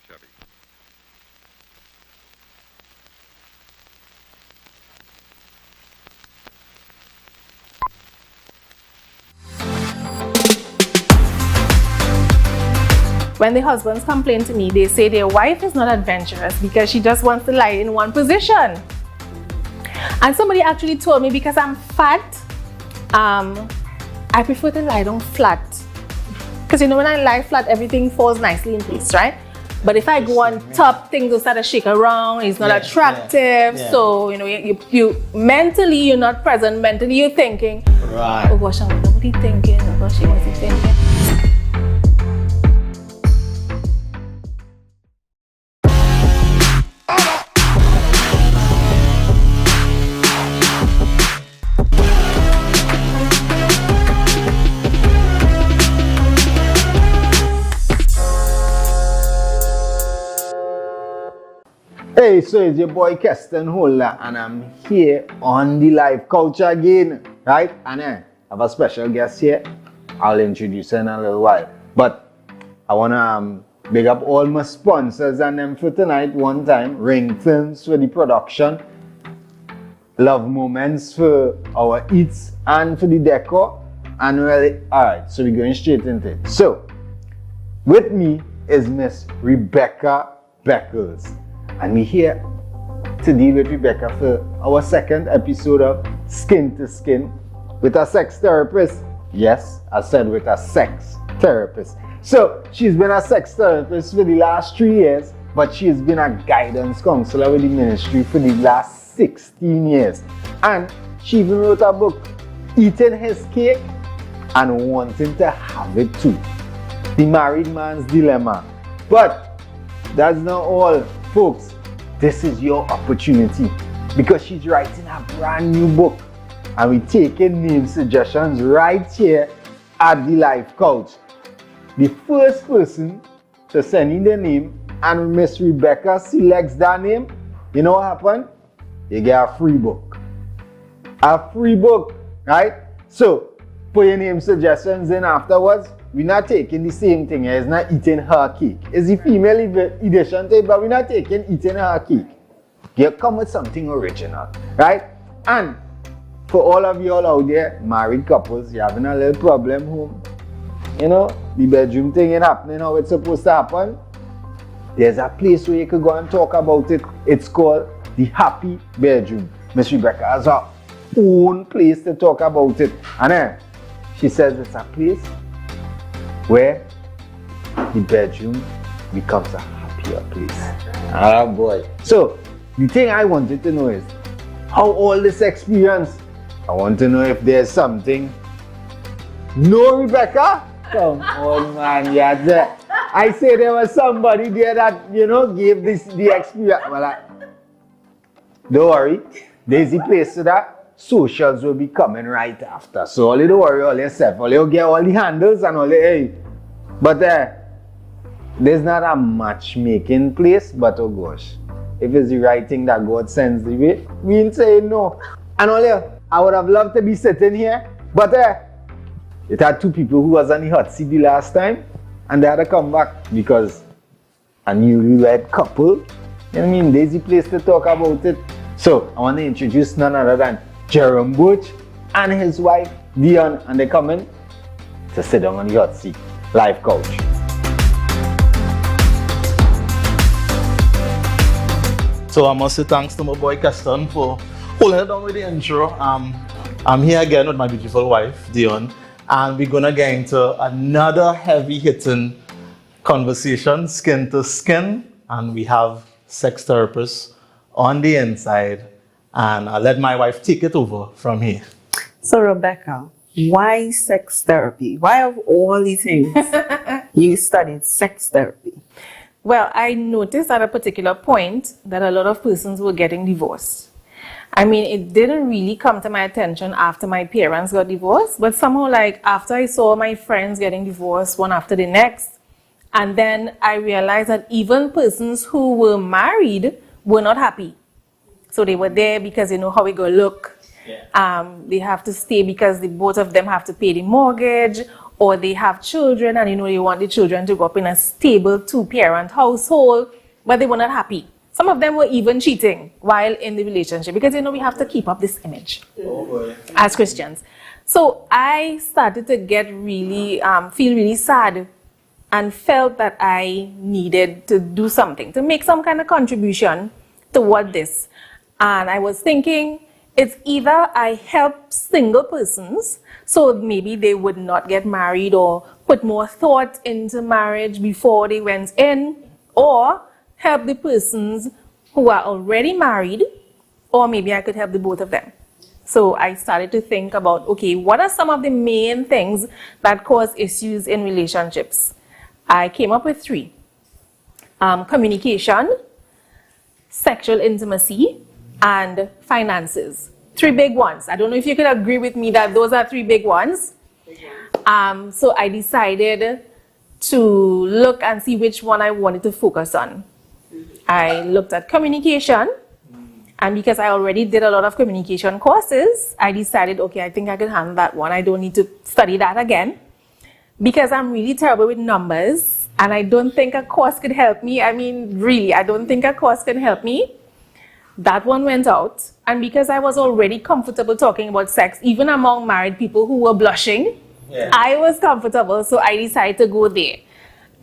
Chevy. When the husbands complain to me, they say their wife is not adventurous because she just wants to lie in one position. And somebody actually told me because I'm fat, I prefer to lie down flat. Because when I lie flat, everything falls nicely in place, right? But if I go on top, things will start to shake around, it's not attractive. So, you mentally, you're not present. Mentally, you're thinking, right. Oh gosh, I wonder what he's thinking. Oh gosh, what's he thinking? Hey, so it's your boy Keston Holder, and I'm here on the live couch again, right? And I have a special guest here. I'll introduce her in a little while. But I wanna big up all my sponsors and them for tonight. One time, Ring Films for the production, Love Moments for our eats and for the decor. And well, alright, so we're going straight into it. So, with me is Miss Rebecca Beckles. And we're here to deal with Rebecca for our second episode of Skin to Skin with a sex therapist. Yes, I said with a sex therapist. So she's been a sex therapist for the last 3 years, but she's been a guidance counselor with the ministry for the last 16 years. And she even wrote a book, Eating His Cake and Wanting to Have It Too. The Married Man's Dilemma. But that's not all. Folks, this is your opportunity because she's writing a brand new book and we're taking name suggestions right here at the live couch. The first person to send in their name and Miss Rebecca selects that name, you know what happened? You get a free book. A free book, right? So, put your name suggestions in afterwards. We're not taking the same thing. It's not eating her cake. It's the female edition thing, but we're not taking eating her cake. You come with something original, right? And for all of you all out there, married couples, you're having a little problem home. The bedroom thing ain't happening how it's supposed to happen. There's a place where you could go and talk about it. It's called the Happy Bedroom. Miss Rebecca has her own place to talk about it. And then she says it's a place where the bedroom becomes a happier place. Ah boy. So, the thing I wanted to know is, how all this experience, I want to know if there's something. No, Rebecca? Come on, man, yeah. I say there was somebody there that, gave this the experience. Well, don't worry, there's a place to that. Socials will be coming right after. So all you don't worry all yourself. All you get all the handles and all the hey. But there's not a matchmaking place, but oh gosh. If it's the right thing that God sends the way, we ain't saying no. And all you, I would have loved to be sitting here, but it had 2 people who was on the hot seat the last time, and they had to come back because a newlywed couple, there's a place to talk about it. So I want to introduce none other than Jerome Butch and his wife Dion, and they're coming to sit down on the hot seat. Live couch. So I must say thanks to my boy Keston for holding it down with the intro. I'm here again with my beautiful wife Dion, and we're gonna get into another heavy hitting conversation, skin to skin, and we have sex therapists on the inside. And I'll let my wife take it over from here. So Rebecca, why sex therapy? Why of all these things you studied sex therapy? Well, I noticed at a particular point that a lot of persons were getting divorced. It didn't really come to my attention after my parents got divorced, but somehow after I saw my friends getting divorced one after the next, and then I realized that even persons who were married were not happy. So they were there because they know how it go look. They have to stay because both of them have to pay the mortgage, or they have children and they want the children to grow up in a stable two-parent household, but they were not happy. Some of them were even cheating while in the relationship because we have to keep up this image as Christians. So I started to get really, feel really sad and felt that I needed to do something, to make some kind of contribution toward this. And I was thinking, it's either I help single persons, so maybe they would not get married or put more thought into marriage before they went in, or help the persons who are already married, or maybe I could help the both of them. So I started to think about, okay, what are some of the main things that cause issues in relationships? I came up with 3. Communication, sexual intimacy, and finances. 3 big ones. I don't know if you could agree with me that those are 3 big ones. So I decided to look and see which one I wanted to focus on. I looked at communication, and because I already did a lot of communication courses, I decided, okay, I think I can handle that one. I don't need to study that again because I'm really terrible with numbers, and I don't think a course could help me. I mean, really, I don't think a course can help me. That one went out, and because I was already comfortable talking about sex, even among married people who were blushing, I was comfortable, so I decided to go there.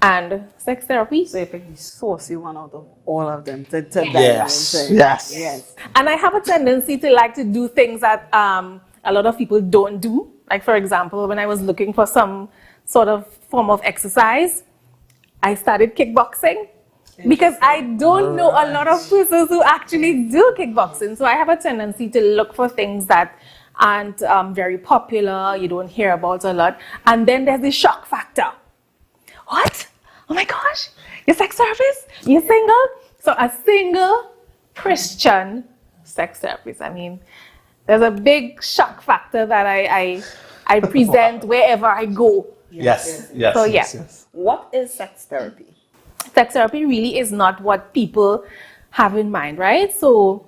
And sex therapy. So you pick the saucy one out of all of them to Yes. And I have a tendency to like to do things that a lot of people don't do. Like, for example, when I was looking for some sort of form of exercise, I started kickboxing. Because I don't know a lot of persons who actually do kickboxing. So I have a tendency to look for things that aren't very popular, you don't hear about a lot. And then there's the shock factor. What? Oh my gosh, you're sex therapist? You're single? So a single Christian sex therapist. I mean, there's a big shock factor that I present wherever I go. Yes. So yeah. What is sex therapy? Sex therapy really is not what people have in mind, right? So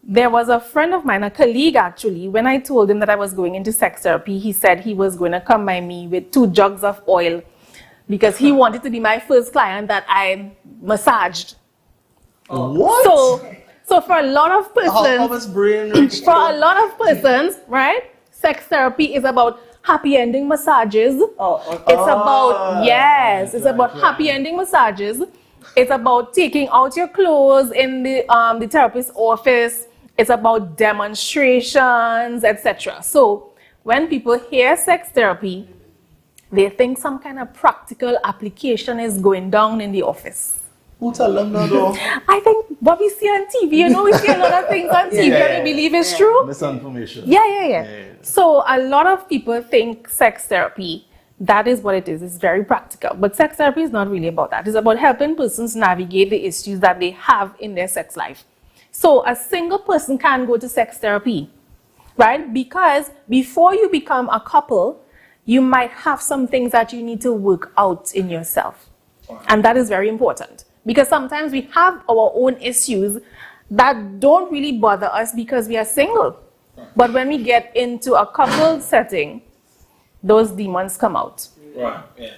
there was a friend of mine, a colleague actually, when I told him that I was going into sex therapy, he said he was going to come by me with 2 jugs of oil because he wanted to be my first client that I massaged. What? So for a lot of persons, right, sex therapy is about happy ending massages. It's about happy ending massages. It's about taking out your clothes in the therapist's office. It's about demonstrations, etc. So when people hear sex therapy, they think some kind of practical application is going down in the office. Who tell them that though? I think what we see on TV, we see a lot of things on TV and we believe it's true. Misinformation. Yeah. So a lot of people think sex therapy, that is what it is. It's very practical. But sex therapy is not really about that. It's about helping persons navigate the issues that they have in their sex life. So a single person can go to sex therapy, right? Because before you become a couple, you might have some things that you need to work out in yourself. And that is very important. Because sometimes we have our own issues that don't really bother us because we are single. But when we get into a couple setting, those demons come out.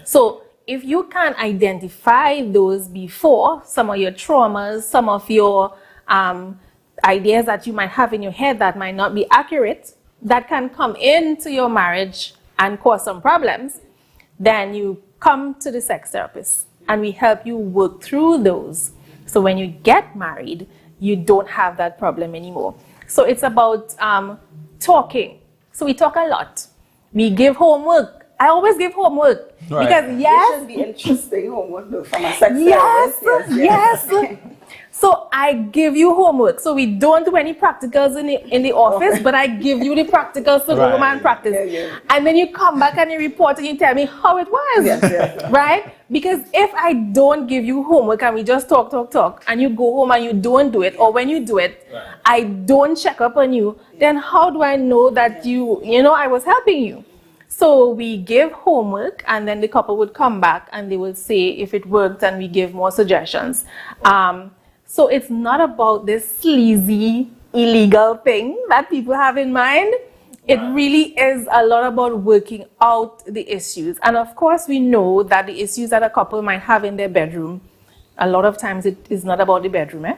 So if you can identify those before, some of your traumas, some of your ideas that you might have in your head that might not be accurate, that can come into your marriage and cause some problems, then you come to the sex therapist and we help you work through those. So when you get married, you don't have that problem anymore. So it's about talking. So we talk a lot. We give homework. I always give homework. Right. Because It should be interesting homework though, from a sex therapist. Yes. So I give you homework. So we don't do any practicals in the office, but I give you the practicals to go home and practice. And then you come back and you report and you tell me how it was. Right? Because if I don't give you homework and we just talk, and you go home and you don't do it, or when you do it, I don't check up on you, then how do I know that I was helping you? So we give homework and then the couple would come back and they will say if it worked and we give more suggestions. So it's not about this sleazy, illegal thing that people have in mind. It really is a lot about working out the issues. And of course, we know that the issues that a couple might have in their bedroom, a lot of times it is not about the bedroom, eh?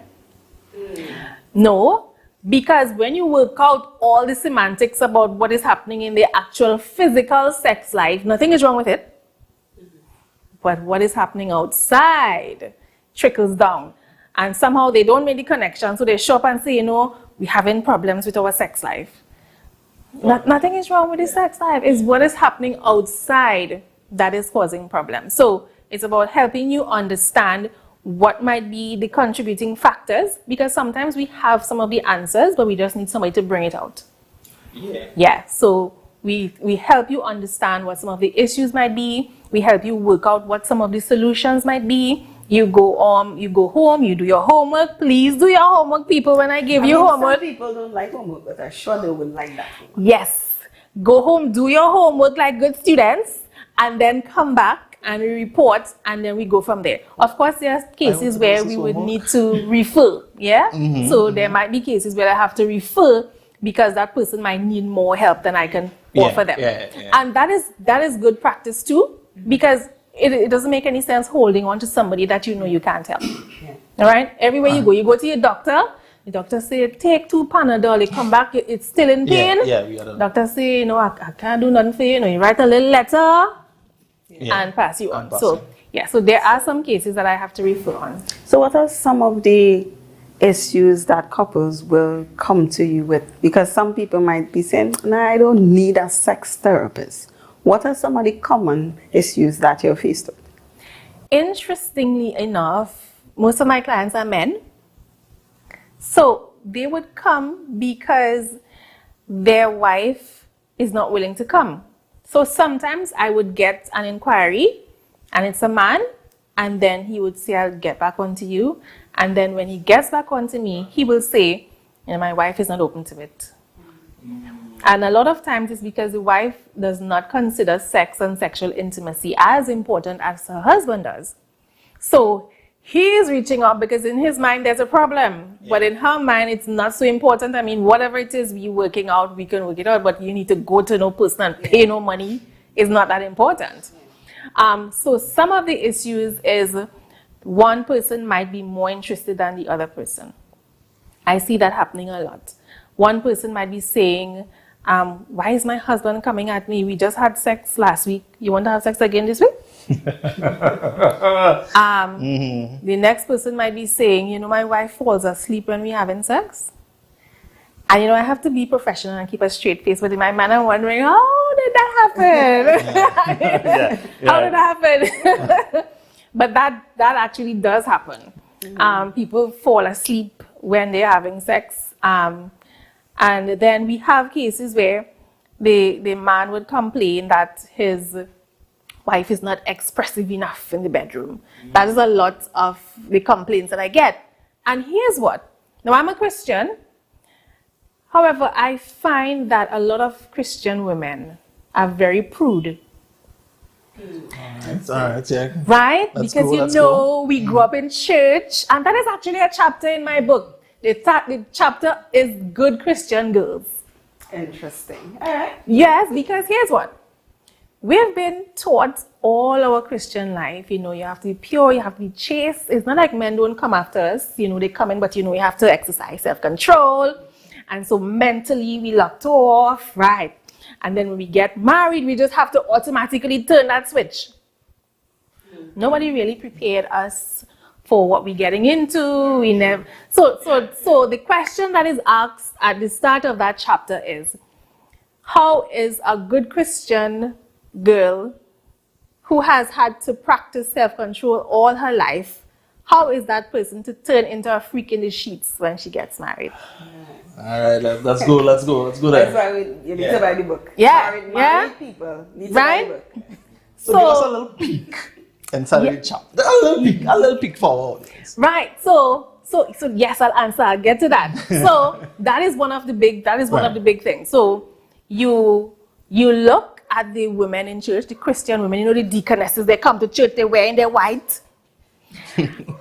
No, because when you work out all the semantics about what is happening in the actual physical sex life, nothing is wrong with it. But what is happening outside trickles down. And somehow they don't make the connection, so they show up and say, you know, we're having problems with our sex life. Nothing is wrong with the sex life. It's what is happening outside that is causing problems. So it's about helping you understand what might be the contributing factors, because sometimes we have some of the answers, but we just need somebody to bring it out. Yeah. So we help you understand what some of the issues might be. We help you work out what some of the solutions might be. You go home, you do your homework. Please do your homework, people, when I give you homework. Some people don't like homework, but I'm sure they would like that. Yes. Go home, do your homework like good students, and then come back and report, and then we go from there. Of course, there are cases where we would need to refer, yeah? So there might be cases where I have to refer because that person might need more help than I can offer them. And that is good practice too, because it doesn't make any sense holding on to somebody that you know you can't help. All right? Everywhere you go to your doctor, the doctor say, take 2 Panadol, you come back, it's still in pain. Doctor say, you know, I can't do nothing for you. You know, you write a little letter and pass you on. So there are some cases that I have to refer on. So what are some of the issues that couples will come to you with? Because some people might be saying, no, I don't need a sex therapist. What are some of the common issues that you're faced with? Interestingly enough, most of my clients are men. So they would come because their wife is not willing to come. So sometimes I would get an inquiry and it's a man, and then he would say, I'll get back onto you. And then when he gets back onto me, he will say, you know, my wife is not open to it. And a lot of times it's because the wife does not consider sex and sexual intimacy as important as her husband does. So he is reaching out because in his mind there's a problem. But in her mind it's not so important. I mean, whatever it is we're working out, we can work it out. But you need to go to no person and pay no money is not that important. So some of the issues is one person might be more interested than the other person. I see that happening a lot. One person might be saying, why is my husband coming at me? We just had sex last week. You want to have sex again this week? The next person might be saying, you know, my wife falls asleep when we're having sex. And, you know, I have to be professional and keep a straight face. But in my mind, I'm wondering, how did that happen? How did that happen? But that actually does happen. People fall asleep when they're having sex. And then we have cases where the man would complain that his wife is not expressive enough in the bedroom. That is a lot of the complaints that I get. And here's what. Now, I'm a Christian. However, I find that a lot of Christian women are very prude. Right? That's because cool, we grew up in church, and that is actually a chapter in my book. The chapter is Good Christian Girls. Interesting. Yes, because here's what. We've been taught all our Christian life, you know, you have to be pure, you have to be chaste. It's not like men don't come after us, you know, they come in, but you know, you have to exercise self-control. And so mentally we locked off, right? And then when we get married, we just have to automatically turn that switch. Nobody really prepared us for what we're getting into. We never. So the question that is asked at the start of that chapter is, how is a good Christian girl who has had to practice self-control all her life, how is that person to turn into a freak in the sheets when she gets married? All right, let's go there. That's why you need to buy the book. Married people need to buy the book. So give us a little peek inside of the chapter. A little peek for our audience. Right. So yes, I'll answer. I'll get to that. So that is one of the big things. So you look at the women in church, the Christian women, you know, the deaconesses, they come to church, they're wearing their white.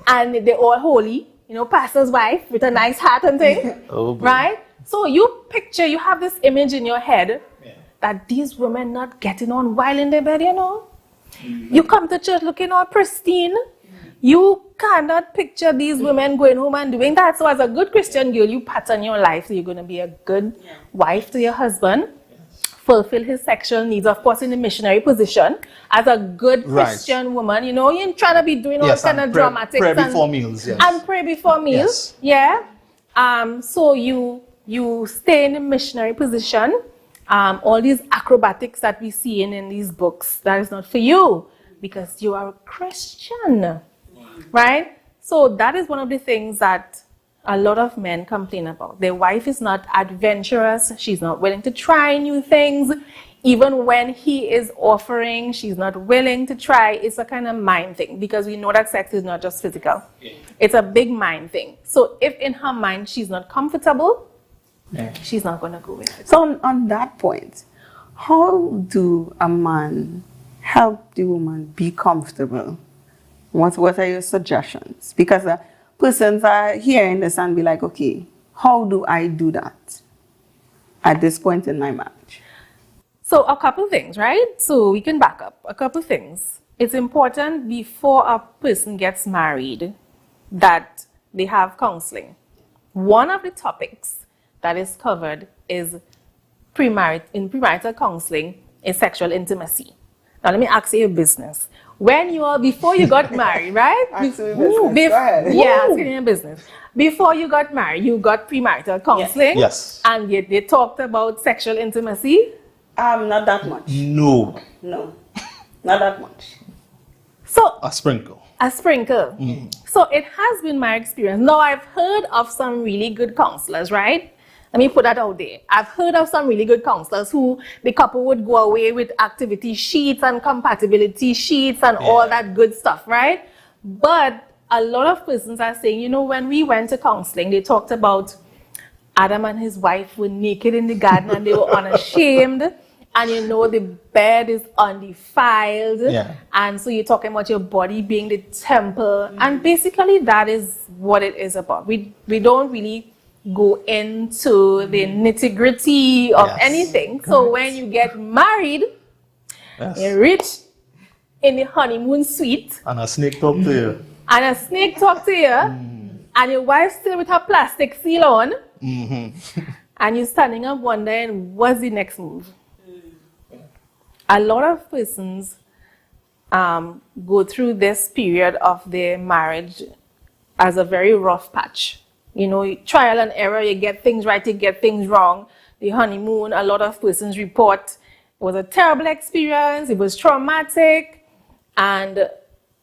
And they're all holy, you know, pastor's wife with a nice hat and thing. Right? So you have this image in your head that these women not getting on while in their bed, you know. You come to church looking all pristine. You cannot picture these women going home and doing that. So as a good Christian girl, you pattern your life. So you're going to be a good wife to your husband, fulfill his sexual needs, of course, in the missionary position. As a good Christian woman, you know, you're trying to be doing all kind of dramatic pray before meals, and pray before meals. So you stay in the missionary position. All these acrobatics that we see in these books, that is not for you because you are a Christian, right? So that is one of the things that a lot of men complain about. Their wife is not adventurous. She's not willing to try new things. Even when he is offering, she's not willing to try. It's a kind of mind thing because we know that sex is not just physical. It's a big mind thing. So if in her mind she's not comfortable, she's not going to go with it. So on that point, how do a man help the woman be comfortable? What are your suggestions? Because persons are hearing this and be like, okay, how do I do that at this point in my marriage? So a couple things, right? So we can back up. A couple things. It's important before a person gets married that they have counseling. One of the topics that is covered is premarital counseling is sexual intimacy. Now let me ask you a business. Before you got married, right? Asking your business. Before you got married, you got premarital counseling. Yes. And they talked about sexual intimacy. Not that much. No, not that much. So a sprinkle. So it has been my experience. Now I've heard of some really good counselors, right? Let me put that out there. I've heard of some really good counselors who the couple would go away with activity sheets and compatibility sheets and all that good stuff, right? But a lot of persons are saying, you know, when we went to counseling, they talked about Adam and his wife were naked in the garden and they were unashamed. And you know, the bed is undefiled. And so you're talking about your body being the temple. And basically that is what it is about. We don't really go into the nitty-gritty of anything. So when you get married, you reach in the honeymoon suite. And a snake talk to you. And your wife still with her plastic seal on. And you're standing up wondering, what's the next move? A lot of persons go through this period of their marriage as a very rough patch. You know, trial and error, you get things right, you get things wrong. The honeymoon, a lot of persons report it was a terrible experience, it was traumatic, and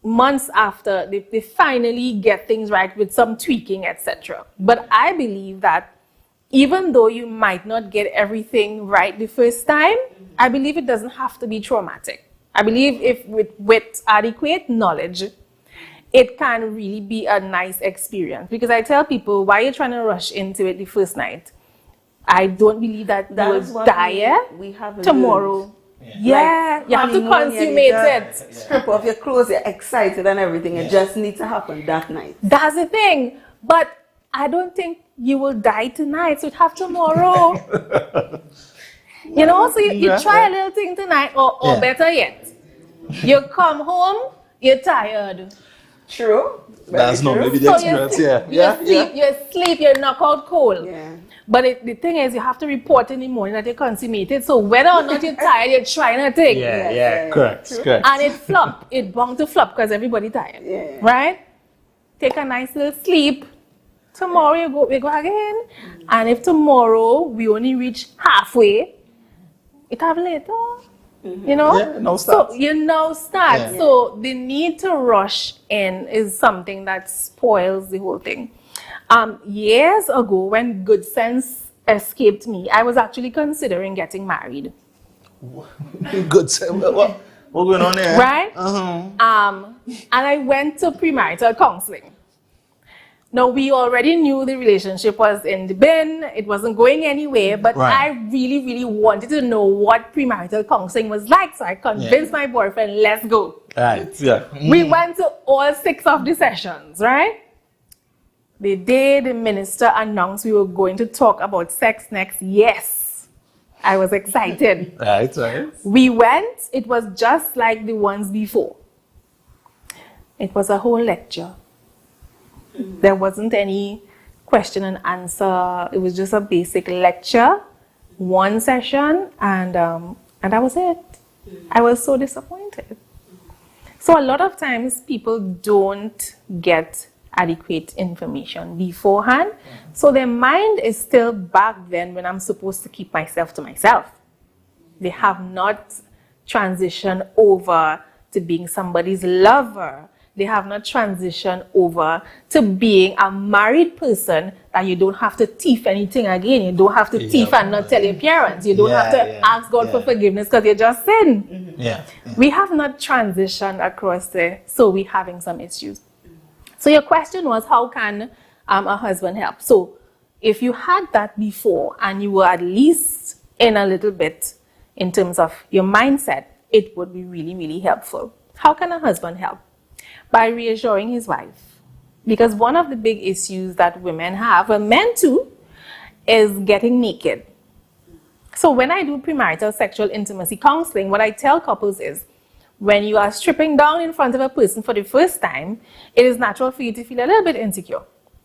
months after, they finally get things right with some tweaking, etc. But I believe that even though you might not get everything right the first time, I believe it doesn't have to be traumatic. I believe if with adequate knowledge, it can really be a nice experience. Because I tell people, why are you trying to rush into it the first night? I don't believe that you will die tomorrow. You have to consummate it. Strip off your clothes, you're excited and everything. It just needs to happen that night. That's the thing. But I don't think you will die tonight, so it have tomorrow. You know, so you try a little thing tonight, or better yet, you come home, you're tired. True. That's not maybe the experience, You sleep, you're knocked out cold. But the thing is, you have to report in the morning that you consummated. So whether or not you're tired, you're trying to take. Correct. And it flop. It bound to flop because everybody tired. Right? Take a nice little sleep. Tomorrow we go again. And if tomorrow we only reach halfway, it have later. You know? So you now start. So the need to rush in is something that spoils the whole thing. Years ago, when good sense escaped me, I was actually considering getting married. Good sense? What going on there? Right? And I went to premarital counseling. Now, we already knew the relationship was in the bin, it wasn't going anywhere, but I really, really wanted to know what premarital counseling was like, so I convinced my boyfriend, let's go. Right, We went to all 6 of the sessions, right? The day the minister announced we were going to talk about sex next, yes, I was excited. Right, right. We went, it was just like the ones before. It was a whole lecture. There wasn't any question and answer. It was just a basic lecture, one session, and that was it. I was so disappointed. So a lot of times people don't get adequate information beforehand. So their mind is still back then when I'm supposed to keep myself to myself. They have not transitioned over to being somebody's lover. They have not transitioned over to being a married person that you don't have to thief anything again. You don't have to thief and not tell your parents. You don't have to ask God for forgiveness because you just sinned. We have not transitioned across there, so we're having some issues. So your question was, how can a husband help? So if you had that before and you were at least in a little bit in terms of your mindset, it would be really, really helpful. How can a husband help? By reassuring his wife. Because one of the big issues that women have, and men too, is getting naked. So when I do premarital sexual intimacy counseling, what I tell couples is, when you are stripping down in front of a person for the first time, it is natural for you to feel a little bit insecure.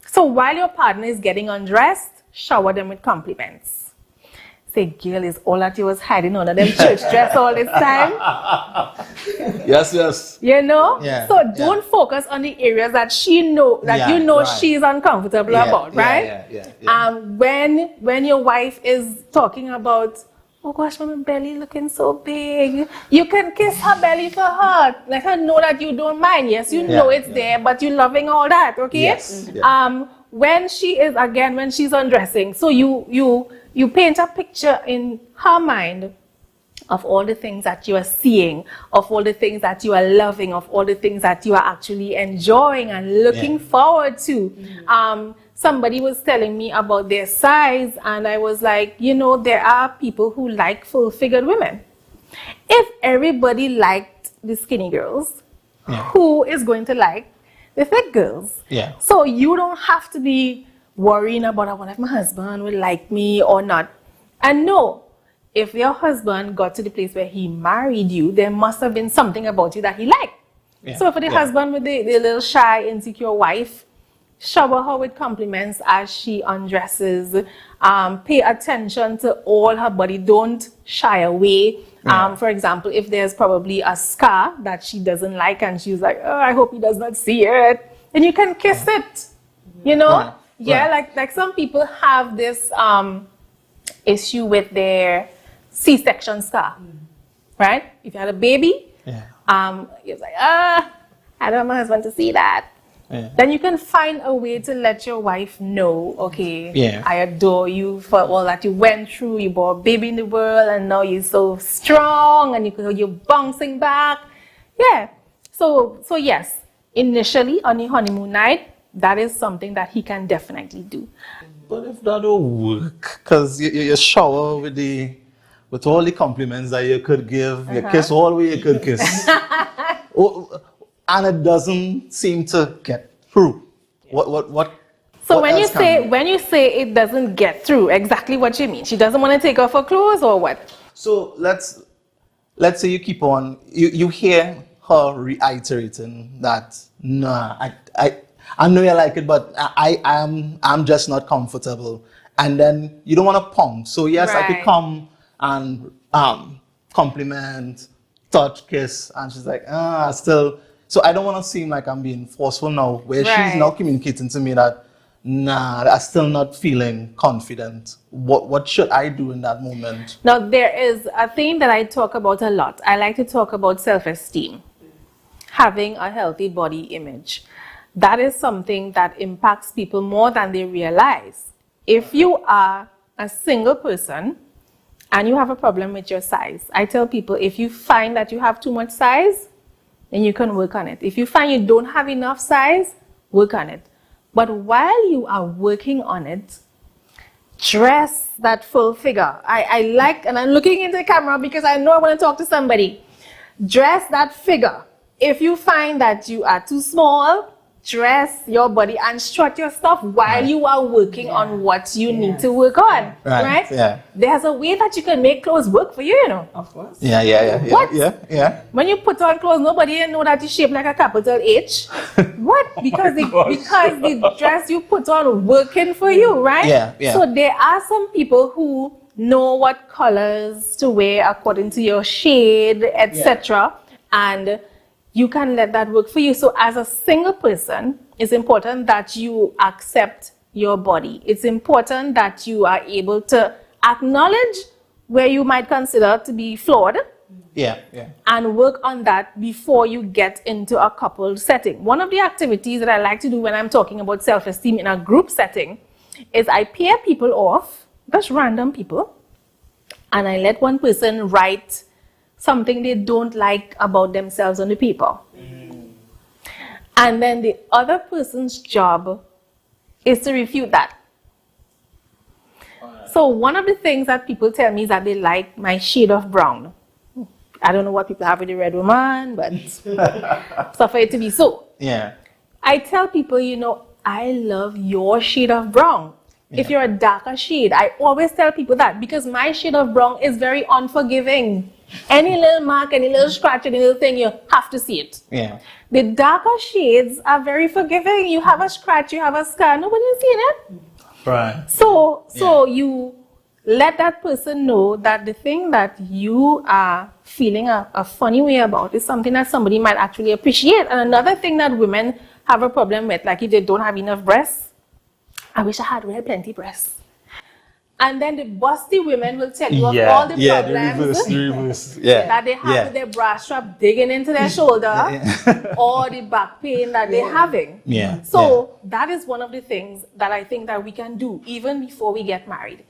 So while your partner is getting undressed, shower them with compliments. Say, girl, is all that you was hiding under them church dress all this time? Yes, yes. You know? Yeah, so don't focus on the areas that she know, that you know she's uncomfortable about, right? When your wife is talking about, oh gosh, my belly looking so big, you can kiss her belly for her. Let her know that you don't mind. Yes, you know it's there, but you're loving all that, okay? Yes. When she is, again, when she's undressing, so you paint a picture in her mind of all the things that you are seeing, of all the things that you are loving, of all the things that you are actually enjoying and looking forward to. Somebody was telling me about their size, and I was like, you know, there are people who like full-figured women. If everybody liked the skinny girls, who is going to like the thick girls? So you don't have to be worrying about, I wonder if my husband will like me or not. And no, if your husband got to the place where he married you, there must have been something about you that he liked. So for the husband with the little shy, insecure wife, shower her with compliments as she undresses. Pay attention to all her body. Don't shy away. For example, if there's probably a scar that she doesn't like and she's like, oh, I hope he does not see it, then you can kiss it, you know? Like some people have this issue with their C-section scar, right? If you had a baby, you're like, I don't want my husband to see that. Then you can find a way to let your wife know, okay, I adore you for all that you went through. You brought a baby in the world and now you're so strong and you're bouncing back. So yes, initially on the honeymoon night, that is something that he can definitely do. But if that don't work, because you shower with all the compliments that you could give, you kiss all the way you could kiss, and it doesn't seem to get through. So when you say it doesn't get through, exactly what you mean? She doesn't want to take off her clothes or what? So let's say you keep on, you hear her reiterating that, nah, I know you like it, but I'm just not comfortable. And then you don't want to punk. So yes, I could come and compliment, touch, kiss, and she's like, still. So I don't want to seem like I'm being forceful now, where she's now communicating to me that, nah, I'm still not feeling confident. What should I do in that moment? Now, there is a thing that I talk about a lot. I like to talk about self-esteem, having a healthy body image. That is something that impacts people more than they realize. If you are a single person and you have a problem with your size, I tell people, if you find that you have too much size, then you can work on it. If you find you don't have enough size, work on it. But while you are working on it, dress that full figure. I like, and I'm looking into the camera because I know I want to talk to somebody. Dress that figure. If you find that you are too small, dress your body and strut your stuff while you are working on what you need to work on, right? Yeah. There's a way that you can make clothes work for you, you know. Of course. Yeah. What? Yeah. When you put on clothes, nobody know that you shape like a capital H. What? Because the dress you put on working for you, right? Yeah. So there are some people who know what colors to wear according to your shade, etc. And you can let that work for you. So as a single person, it's important that you accept your body. It's important that you are able to acknowledge where you might consider to be flawed. Yeah. And work on that before you get into a couple setting. One of the activities that I like to do when I'm talking about self-esteem in a group setting is I pair people off, just random people, and I let one person write something they don't like about themselves on the paper. And then the other person's job is to refute that. So one of the things that people tell me is that they like my shade of brown. I don't know what people have with the red woman, but suffer it to be so. Yeah. I tell people, I love your shade of brown. If you're a darker shade, I always tell people that because my shade of brown is very unforgiving. Any little mark, any little scratch, any little thing, you have to see it. Yeah. The darker shades are very forgiving. You have a scratch, you have a scar, nobody's seen it. Right. So you let that person know that the thing that you are feeling a funny way about is something that somebody might actually appreciate. And another thing that women have a problem with, like if they don't have enough breasts, I wish I had plenty breasts. And then the busty women will tell you of all the problems the reverse. that they have with their bra strap digging into their shoulder or the back pain that they're having. Yeah. So that is one of the things that I think that we can do even before we get married.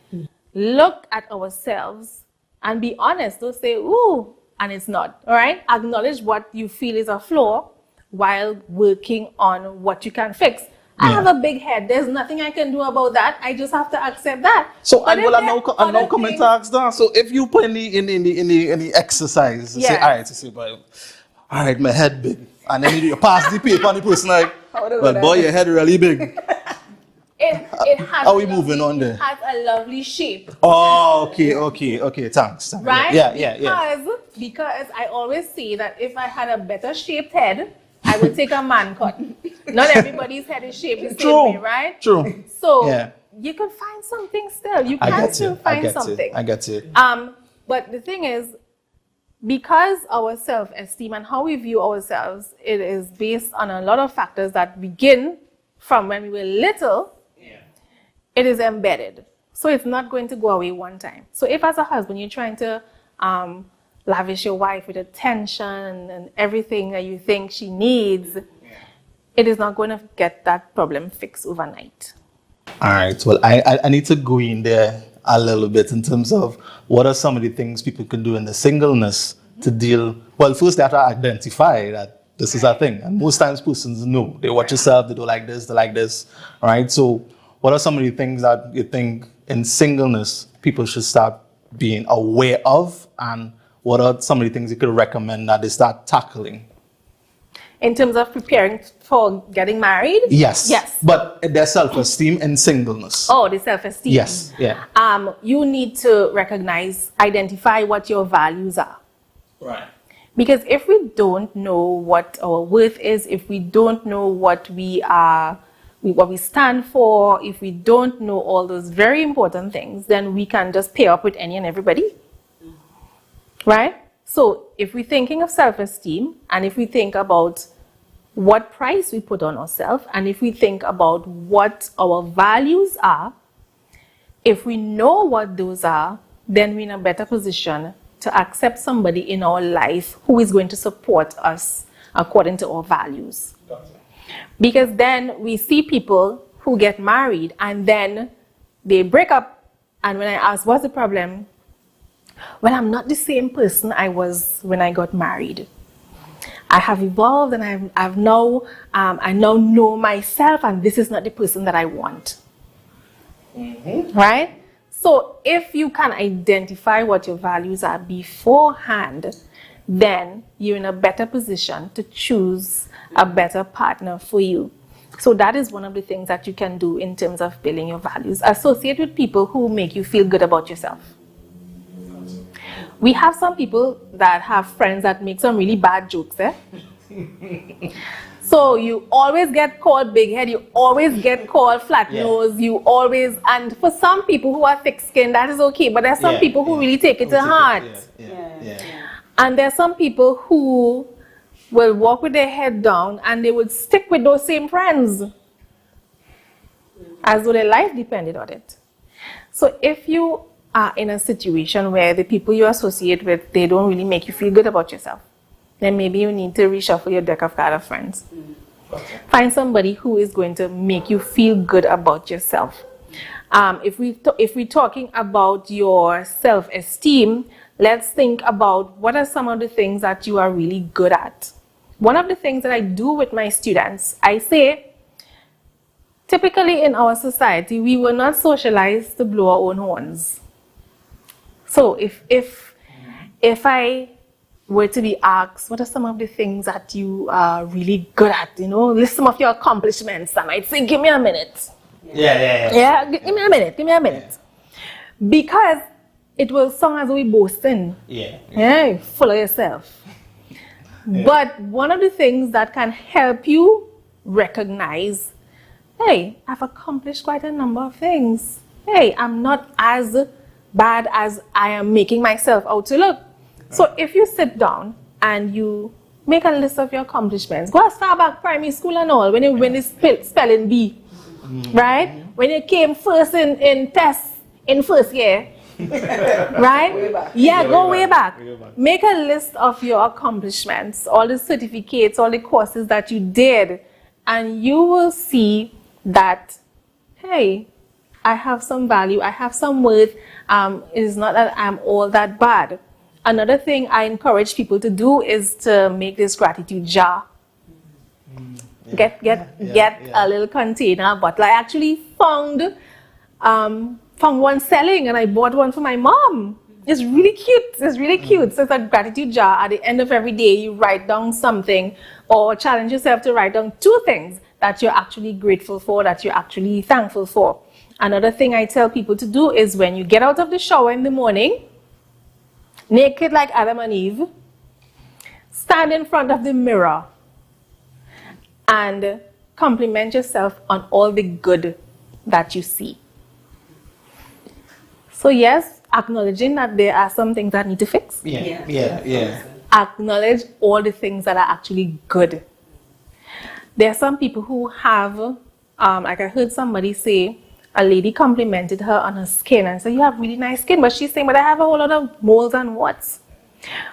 Look at ourselves and be honest. Don't say, ooh, and it's not. All right? Acknowledge what you feel is a flaw while working on what you can fix. I have a big head. There's nothing I can do about that. I just have to accept that. So I'm now coming to ask that. So if you put in the exercise, say, all right, my head big, and then you pass the paper on the person like, well, boy, your head really big. It has Are we moving on there? It has a lovely shape. Oh, okay. Thanks. Right? Yeah. Because I always say that if I had a better shaped head, I would take a man cut. Not everybody's head is shaped the same way, right? True. So you can find something still. You can still find something. I get it. But the thing is, because our self-esteem and how we view ourselves, it is based on a lot of factors that begin from when we were little. It is embedded. So it's not going to go away one time. So if as a husband you're trying to lavish your wife with attention and everything that you think she needs, it is not going to get that problem fixed overnight. All right. Well, I need to go in there a little bit in terms of what are some of the things people can do in the singleness to deal. Well, first they have to identify that this is a thing. And most times persons know. They watch yourself, they don't like this, they like this. All right. So what are some of the things that you think in singleness people should start being aware of, and what are some of the things you could recommend that they start tackling? In terms of preparing for getting married? Yes. But their self-esteem and singleness. Oh, the self-esteem. Yes. Yeah. You need to identify what your values are. Right. Because if we don't know what our worth is, if we don't know what we are, what we stand for, if we don't know all those very important things, then we can just pair up with any and everybody. Right? So if we're thinking of self-esteem, and if we think about what price we put on ourselves, and if we think about what our values are, if we know what those are, then we're in a better position to accept somebody in our life who is going to support us according to our values. Because then we see people who get married and then they break up, and when I ask, what's the problem? Well, I'm not the same person I was when I got married. I have evolved, and I now know myself, and this is not the person that I want. Right? So if you can identify what your values are beforehand, then you're in a better position to choose a better partner for you. So that is one of the things that you can do in terms of building your values. Associate with people who make you feel good about yourself. We have some people that have friends that make some really bad jokes, eh? So you always get called big head, you always get called flat nose, you always, and for some people who are thick skinned, that is okay, but there's some people who really take it to heart. And there's some people who will walk with their head down and they would stick with those same friends as though their life depended on it. So if you are in a situation where the people you associate with, they don't really make you feel good about yourself, then maybe you need to reshuffle your deck of card of friends. Find somebody who is going to make you feel good about yourself. If we're talking about your self-esteem, let's think about what are some of the things that you are really good at. One of the things that I do with my students, I say, typically in our society, we were not socialized to blow our own horns. So if I were to be asked, what are some of the things that you are really good at? You know, list some of your accomplishments. I might say, give me a minute. Yeah, give me a minute. Because it will sound as though we're boasting. Yeah, full of yourself. But one of the things that can help you recognize, hey, I've accomplished quite a number of things. Hey, I'm not as bad as I am making myself out to look. So if you sit down and you make a list of your accomplishments, go start back primary school and all, when you spelling bee, right? When you came first in tests in first year, right? Go way back. Make a list of your accomplishments, all the certificates, all the courses that you did, and you will see that, hey, I have some value, I have some worth. It's not that I'm all that bad. Another thing I encourage people to do is to make this gratitude jar. Get a little container bottle. I actually found one selling, and I bought one for my mom. It's really cute. So it's a gratitude jar. At the end of every day, you write down something, or challenge yourself to write down 2 things that you're actually grateful for, that you're actually thankful for. Another thing I tell people to do is when you get out of the shower in the morning, naked like Adam and Eve, stand in front of the mirror and compliment yourself on all the good that you see. So yes, acknowledging that there are some things that need to fix. Acknowledge all the things that are actually good. There are some people who have, like I heard somebody say, a lady complimented her on her skin and said, you have really nice skin, but she's saying, but I have a whole lot of moles and warts.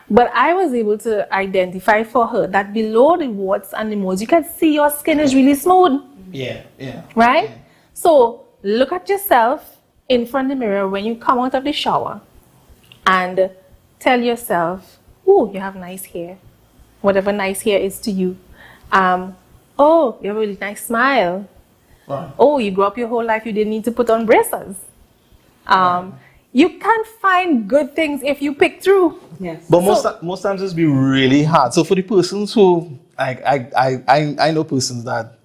But I was able to identify for her that below the warts and the moles, you can see your skin is really smooth. Right? So look at yourself in front of the mirror when you come out of the shower and tell yourself, oh, you have nice hair. Whatever nice hair is to you. Oh, you have a really nice smile. Right. Oh, you grew up your whole life, you didn't need to put on braces. You can find good things if you pick through. Yes. But most times it's be really hard. So for the persons who, I know persons that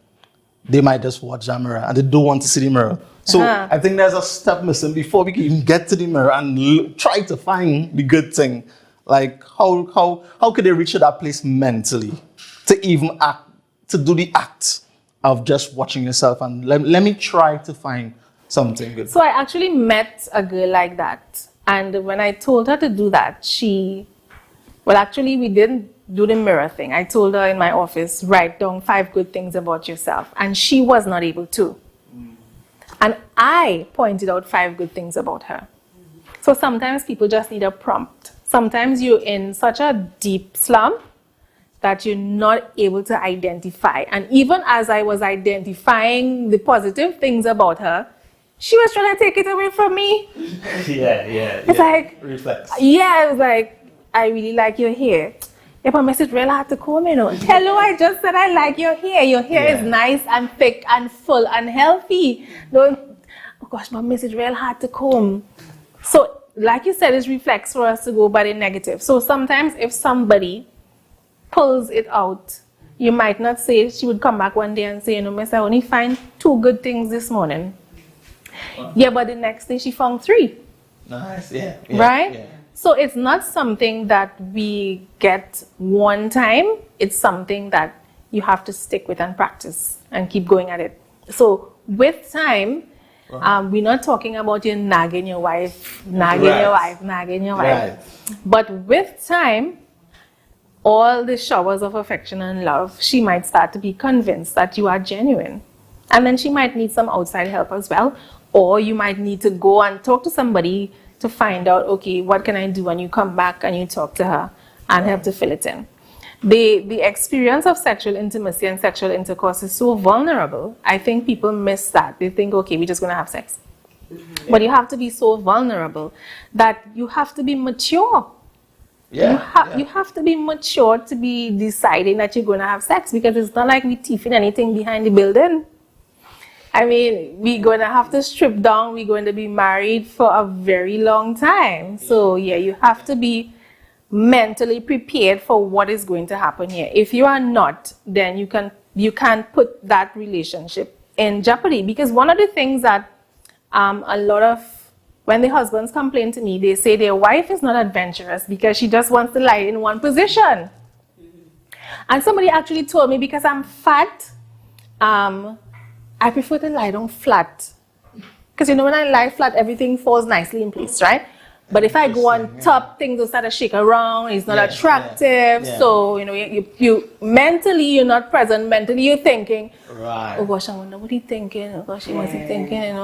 they might just watch that mirror and they don't want to see the mirror. So I think there's a step missing before we can even get to the mirror and try to find the good thing. Like how could they reach to that place mentally to even act, to do the act of just watching yourself and let me try to find something good. So I actually met a girl like that, and when I told her to do that, actually we didn't do the mirror thing. I told her in my office, write down 5 good things about yourself, and she was not able to. And I pointed out 5 good things about her. So sometimes people just need a prompt. Sometimes you're in such a deep slump that you're not able to identify. And even as I was identifying the positive things about her, she was trying to take it away from me. It's like, reflex. Yeah, it was like, I really like your hair. Yeah, but message real hard to comb, you know. Hello, I just said I like your hair. Your hair is nice and thick and full and healthy. Oh gosh, but message real hard to comb. So, like you said, it's reflex for us to go by the negative. So sometimes if somebody pulls it out, You might not say, she would come back one day and say, miss, I only find 2 good things this morning. Yeah, but the next day she found 3. Nice, yeah. Right? Yeah. So it's not something that we get one time. It's something that you have to stick with and practice and keep going at it. So with time, we're not talking about you nagging your wife. Right. But with time, all the showers of affection and love, she might start to be convinced that you are genuine. And then she might need some outside help as well. Or you might need to go and talk to somebody to find out, okay, what can I do when you come back and you talk to her and help to fill it in. The experience of sexual intimacy and sexual intercourse is so vulnerable. I think people miss that. They think, okay, we're just going to have sex. Mm-hmm. But you have to be so vulnerable that you have to be mature. Yeah. You have to be mature to be deciding that you're going to have sex, because it's not like we're teething anything behind the building. I mean, we're going to have to strip down. We're going to be married for a very long time. So, yeah, you have to be mentally prepared for what is going to happen here. If you are not, then you can put that relationship in jeopardy. Because one of the things that a lot of, when the husbands complain to me, they say their wife is not adventurous because she just wants to lie in one position. And somebody actually told me, because I'm fat, I prefer to lie down flat. Because when I lie flat, everything falls nicely in place, right? But if I go on top, things will start to shake around. It's not attractive. Yeah. So, you mentally, you're not present. Mentally, you're thinking, right. Oh gosh, I wonder what he's thinking. Oh gosh, what's he thinking,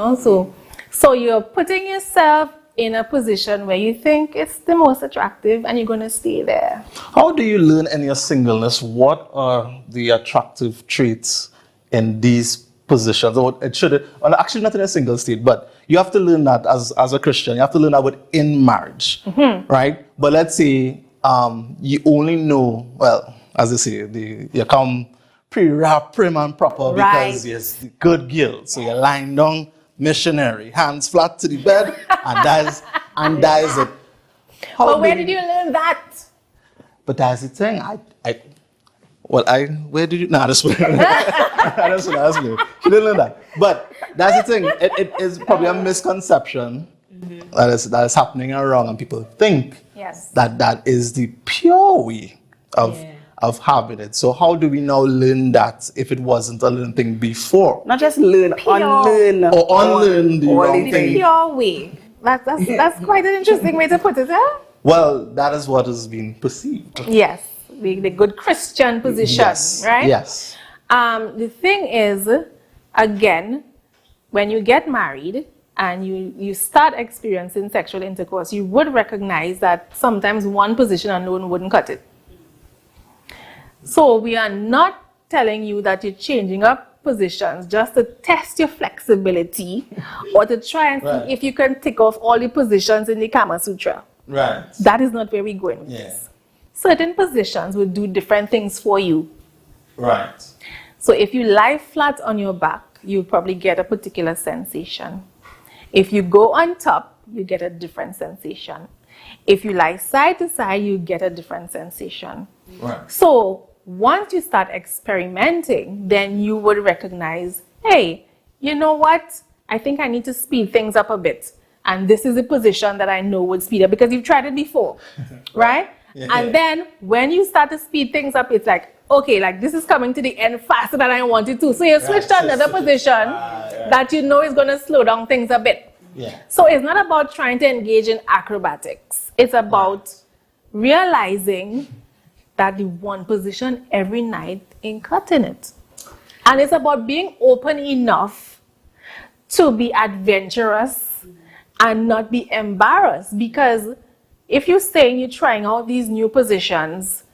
So you're putting yourself in a position where you think it's the most attractive and you're going to stay there. How do you learn in your singleness? What are the attractive traits in these positions? Or actually not in a single state, but you have to learn that as a Christian. You have to learn that within marriage, right? But let's say you only know, well, as they say, you come prim and proper because you're the good girl. So you're lying down, missionary, hands flat to the bed, and that is it. But where did you learn that? But that's the thing. Where did you? Nah, that's what. That's what. She didn't learn that. But that's the thing. It is probably a misconception that is happening around, and people think that is the pure way of having it. So how do we now learn that if it wasn't a learned thing before? Not just learn, unlearn. Or unlearn the wrong thing. Pure way. That's quite an interesting way to put it, huh? Well, that is what has been perceived. Yes. The good Christian position, right? Yes. The thing is, again, when you get married and you start experiencing sexual intercourse, you would recognize that sometimes one position alone wouldn't cut it. So we are not telling you that you're changing up positions just to test your flexibility or to try and see if you can tick off all the positions in the Kama Sutra. Right. That is not where we're going with this. Certain positions will do different things for you. Right. So if you lie flat on your back, you'll probably get a particular sensation. If you go on top, you get a different sensation. If you lie side to side, you get a different sensation. Right. So once you start experimenting, then you would recognize, hey, you know what? I think I need to speed things up a bit. And this is a position that I know would speed up because you've tried it before, right? Yeah. And then when you start to speed things up, it's like, okay, like this is coming to the end faster than I wanted to. So you switch to another position that you know is going to slow down things a bit. Yeah. So it's not about trying to engage in acrobatics. It's about realizing that the one position every night ain't cutting it. And it's about being open enough to be adventurous and not be embarrassed. Because if you're saying you're trying out these new positions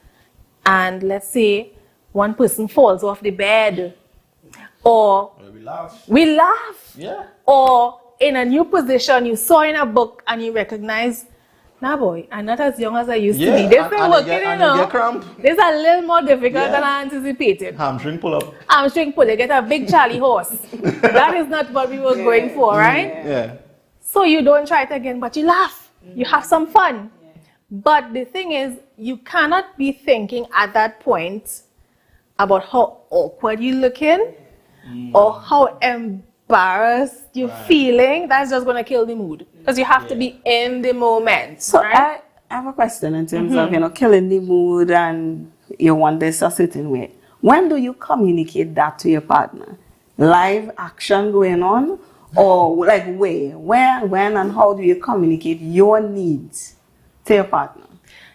and let's say one person falls off the bed or we laugh. Yeah. Or in a new position you saw in a book and you recognize, nah boy, I'm not as young as I used to be. This ain't working, you know. This is a little more difficult than I anticipated. Hamstring pull up. Hamstring pull, you get a big Charlie horse. That is not what we were going for, right? Yeah. So you don't try it again, but you laugh. You have some fun. But the thing is, you cannot be thinking at that point, about how awkward you're looking or how embarrassed you're feeling, that's just going to kill the mood. Because you have to be in the moment. So right? I have a question in terms of, killing the mood and you want this a certain way. When do you communicate that to your partner? Live action going on? Or like when and how do you communicate your needs to your partner?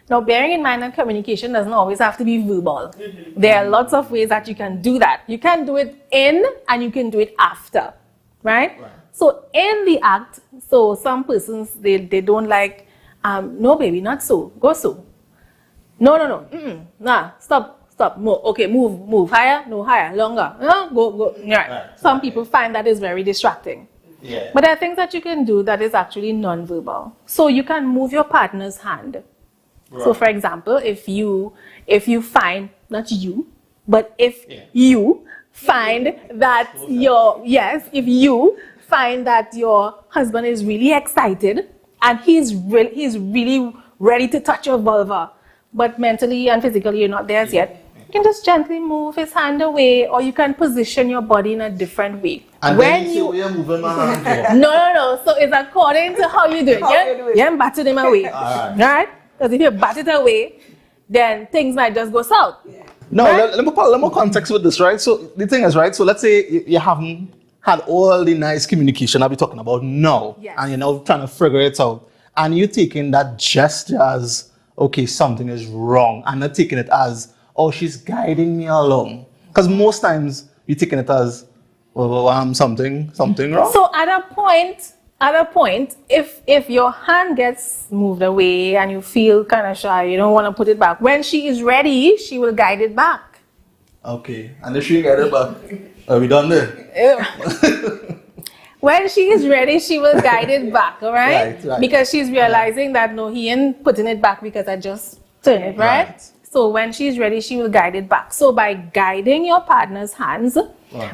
Now, bearing in mind that communication doesn't always have to be verbal. There are lots of ways that you can do that. You can do it in and you can do it after, right? So in the act, so some persons, they don't like, no baby, not so, go so. No, nah, stop, more. Okay, move, higher, no, higher, longer, go, right. Some people find that is very distracting. Yeah. But there are things that you can do that is actually non-verbal. So you can move your partner's hand. Right. So for example, if you find, not you, but if you find that if you find that your husband is really excited and he's really ready to touch your vulva, but mentally and physically you're not there as yet, you can just gently move his hand away, or you can position your body in a different way. And when then you are moving my hand for? No. So it's according to how you do it. You batted him away. Right? Because if you bat it away, then things might just go south. No, right? let me put a little more context with this, right? So the thing is, right? So let's say you haven't had all the nice communication I'll be talking about now, and you're now trying to figure it out, and you're taking that gesture as, okay, something is wrong, and not taking it as, oh, she's guiding me along. Because most times you're taking it as, well, something wrong. So at a point, if your hand gets moved away and you feel kind of shy, you don't want to put it back. When she is ready, she will guide it back. Okay, and if she guide it back, are we done there? When she is ready, she will guide it back, all right? Right. Because she's realizing that, no, he ain't putting it back because I just turn it, right? So when she's ready, she will guide it back. So by guiding your partner's hands,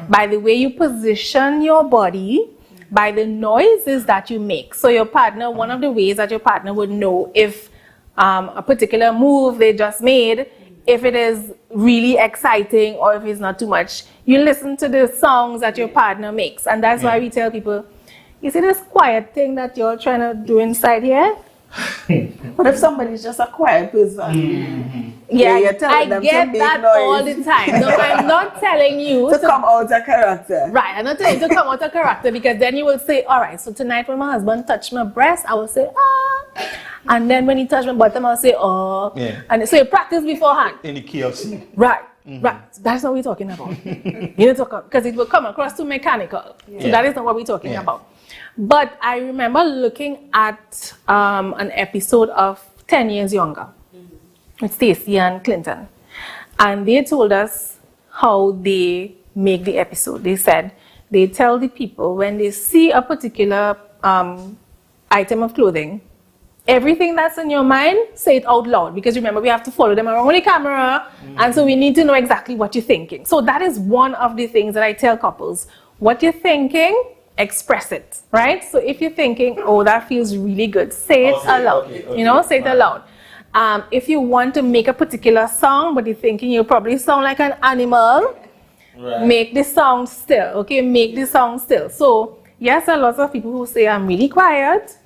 by the way you position your body, by the noises that you make. So your partner, one of the ways that your partner would know if a particular move they just made, if it is really exciting or if it's not too much, you listen to the songs that your partner makes. And that's why we tell people, you see this quiet thing that you're trying to do inside here? But if somebody's just a quiet person, you're telling them get to make that noise. all the time. No, I'm not telling you to come out of character. Right, I'm not telling you to come out of character, because then you will say, all right, so tonight when my husband touched my breast, I will say, ah. And then when he touched my bottom, I'll say, oh. Yeah. And so you practice beforehand. In the key of C. Right. Right. That's not what we're talking about. You know, because it will come across too mechanical. So that is not what we're talking about. But I remember looking at an episode of 10 Years Younger with Stacey and Clinton. And they told us how they make the episode. They said they tell the people when they see a particular item of clothing, everything that's in your mind, say it out loud. Because remember, we have to follow them around the camera. And so we need to know exactly what you're thinking. So that is one of the things that I tell couples. What you're thinking, express it, right? So if you're thinking, oh, that feels really good, say it aloud. Okay, say it aloud. If you want to make a particular song, but you're thinking you'll probably sound like an animal, make the song still, okay? Make the song still. So yes, there are lots of people who say, I'm really quiet,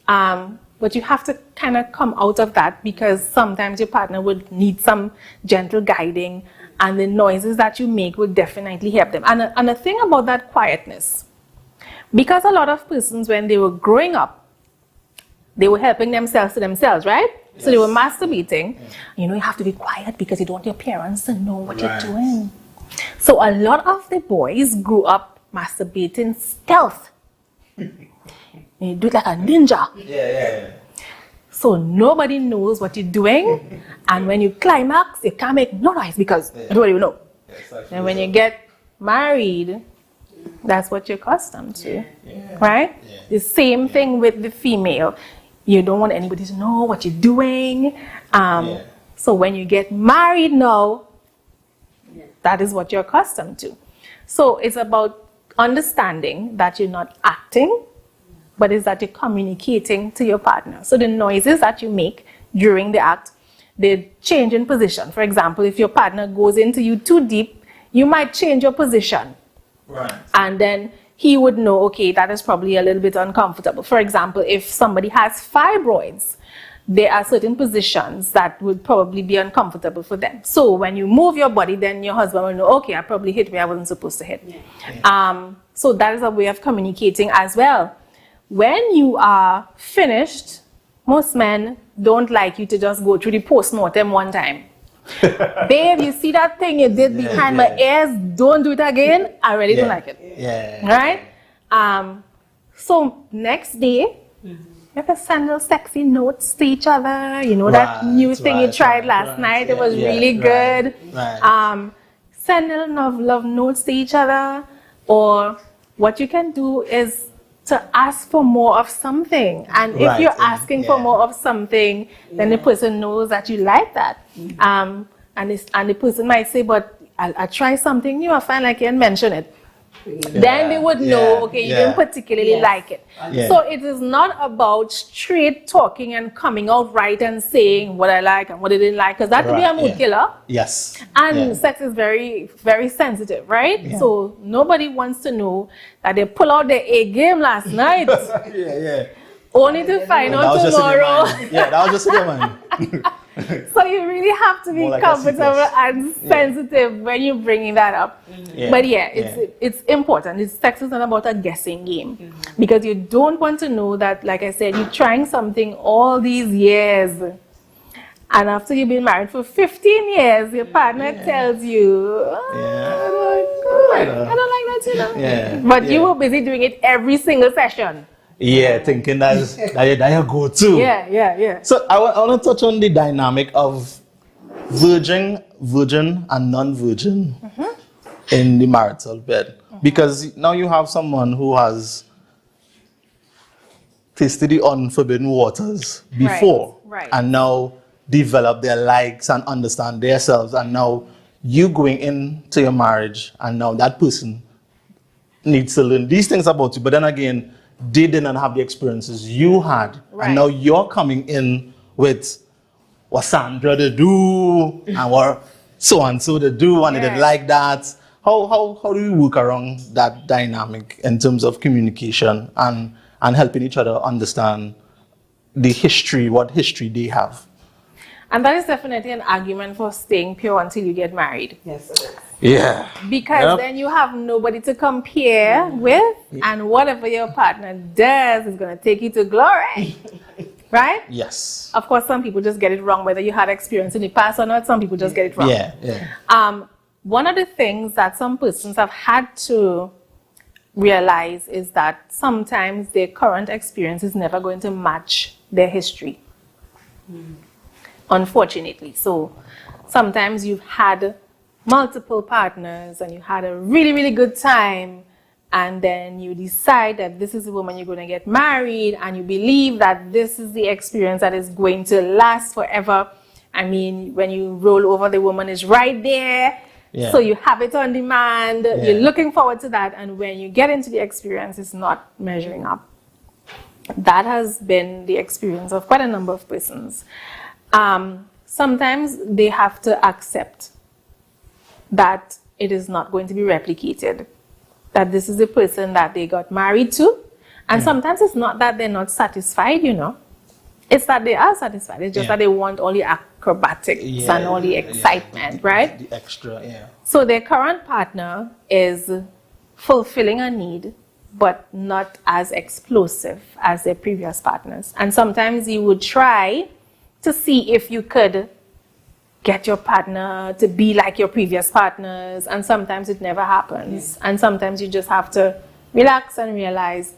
but you have to kind of come out of that, because sometimes your partner would need some gentle guiding, and the noises that you make will definitely help them. And the thing about that quietness, because a lot of persons, when they were growing up, they were helping themselves to themselves, right? Yes. So they were masturbating. You know, you have to be quiet because you don't want your parents to know what you're doing. So a lot of the boys grew up masturbating stealth. You do it like a ninja. Yeah. So nobody knows what you're doing. And when you climax, you can't make no noise because everybody will know. And when you get married, that's what you're accustomed to, right? Yeah. The same thing with the female. You don't want anybody to know what you're doing. So when you get married now, that is what you're accustomed to. So it's about understanding that you're not acting, but it's that you're communicating to your partner. So the noises that you make during the act, they change in position. For example, if your partner goes into you too deep, you might change your position. Right. And then he would know, okay, that is probably a little bit uncomfortable. For example, if somebody has fibroids, there are certain positions that would probably be uncomfortable for them. So when you move your body, then your husband will know, okay, I probably hit where I wasn't supposed to hit. Yeah. So that is a way of communicating as well. When you are finished, most men don't like you to just go through the post-mortem one time. Babe, you see that thing you did behind my ears? Don't do it again. I really don't like it. Yeah. Right? So next day, you have to send little sexy notes to each other. You know, that new thing you tried last night, it was really good. Right. Send little love notes to each other. Or what you can do is to ask for more of something. And if you're asking for more of something, then the person knows that you like that. And the person might say, but I'll try something new. I find like you and mention it. Then they would know, okay, you didn't particularly like it. So it is not about straight talking and coming out right and saying what I like and what I didn't like, because that could be a mood killer. Yes. And sex is very, very sensitive, right? So nobody wants to know that they pull out their A game last night. Only to find out tomorrow. That was just in your mind. So you really have to be comfortable and sensitive when you're bringing that up. But it's important. Sex is not about a guessing game. Because you don't want to know that, like I said, you're trying something all these years. And after you've been married for 15 years, your partner tells you, I don't like that, you know. But you were busy doing it every single session. Thinking that's your go-to. So I want to touch on the dynamic of virgin, and non-virgin in the marital bed. Because now you have someone who has tasted the unforbidden waters before and now develop their likes and understand themselves, and now you going into your marriage and now that person needs to learn these things about you, but then again they didn't have the experiences you had, and now you're coming in with what Sandra to do and what so and so to do, and they didn't like that. How do you work around that dynamic in terms of communication and helping each other understand the history, what history they have? And that is definitely an argument for staying pure until you get married. Yes, it is. Yeah. Because then you have nobody to compare with, and whatever your partner does is going to take you to glory. Right? Yes. Of course, some people just get it wrong, whether you had experience in the past or not. Some people just get it wrong. One of the things that some persons have had to realize is that sometimes their current experience is never going to match their history. Unfortunately. So sometimes you've had multiple partners and you had a really, really good time, and then you decide that this is the woman you're going to get married, and you believe that this is the experience that is going to last forever. I mean, when you roll over, the woman is right there. So you have it on demand. You're looking forward to that, and when you get into the experience, it's not measuring up. That has been the experience of quite a number of persons. Sometimes they have to accept that it is not going to be replicated, that this is the person that they got married to. And sometimes it's not that they're not satisfied, you know. It's that they are satisfied. It's just that they want all the acrobatics and all the excitement, right? The extra, So their current partner is fulfilling a need, but not as explosive as their previous partners. And sometimes you would try to see if you could get your partner to be like your previous partners, and sometimes it never happens. And sometimes you just have to relax and realize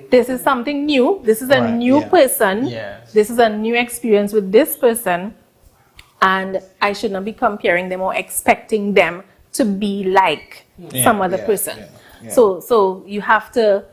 this is something new. This is a new person. This is a new experience with this person, and I should not be comparing them or expecting them to be like some other person. So you have to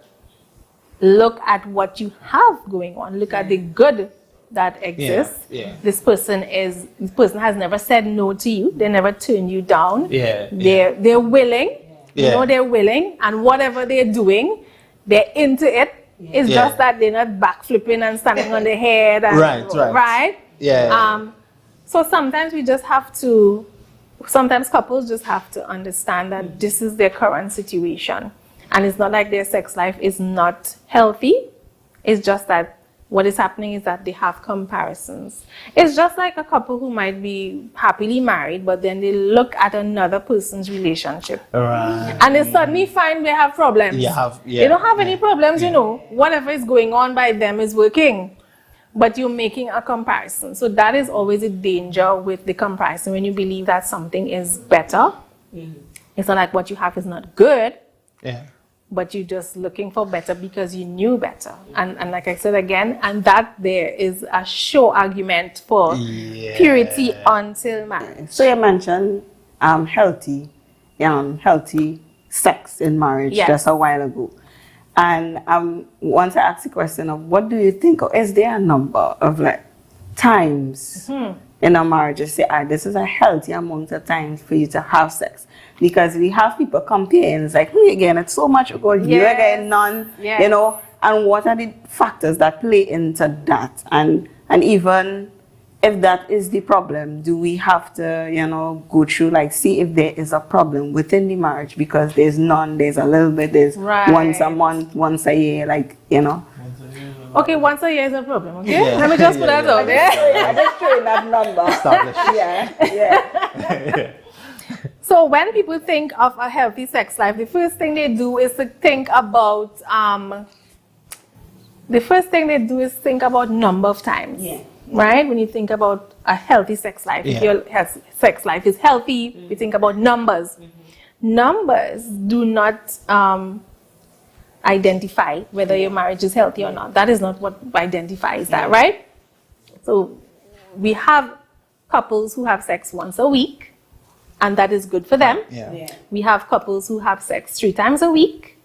look at what you have going on. Look at the good that exists. This person has never said no to you. They never turn you down. They're willing. You know, they're willing, and whatever they're doing, they're into it. It's just that they're not backflipping and standing on their head. And, right. So sometimes couples just have to understand that this is their current situation. And it's not like their sex life is not healthy. It's just that what is happening is that they have comparisons. It's just like a couple who might be happily married, but then they look at another person's relationship. Right. And they suddenly find they have problems. They don't have any problems, you know. Whatever is going on by them is working. But you're making a comparison. So that is always a danger with the comparison when you believe that something is better. It's not like what you have is not good. Yeah. But you're just looking for better because you knew better. And like I said again, and that there is a sure argument for purity until marriage. So you mentioned healthy sex in marriage just a while ago. And once I asked the question of what do you think, or is there a number of like times in a marriage you say, this is a healthy amount of times for you to have sex? Because we have people comparing, it's like, again, it's so much ago, you're getting none, you know, and what are the factors that play into that? And even if that is the problem, do we have to, you know, go through, like, see if there is a problem within the marriage? Because there's none, there's a little bit, there's once a month, once a year, like, you know. Okay, once a year is a problem, okay? Let me just put that out there. I'm just showing that number. So when people think of a healthy sex life, the first thing they do is to think about number of times. Right? When you think about a healthy sex life, if your sex life is healthy, you think about numbers. Numbers do not identify whether your marriage is healthy or not. That is not what identifies that, right? So we have couples who have sex once a week, and that is good for them. We have couples who have sex 3 times a week,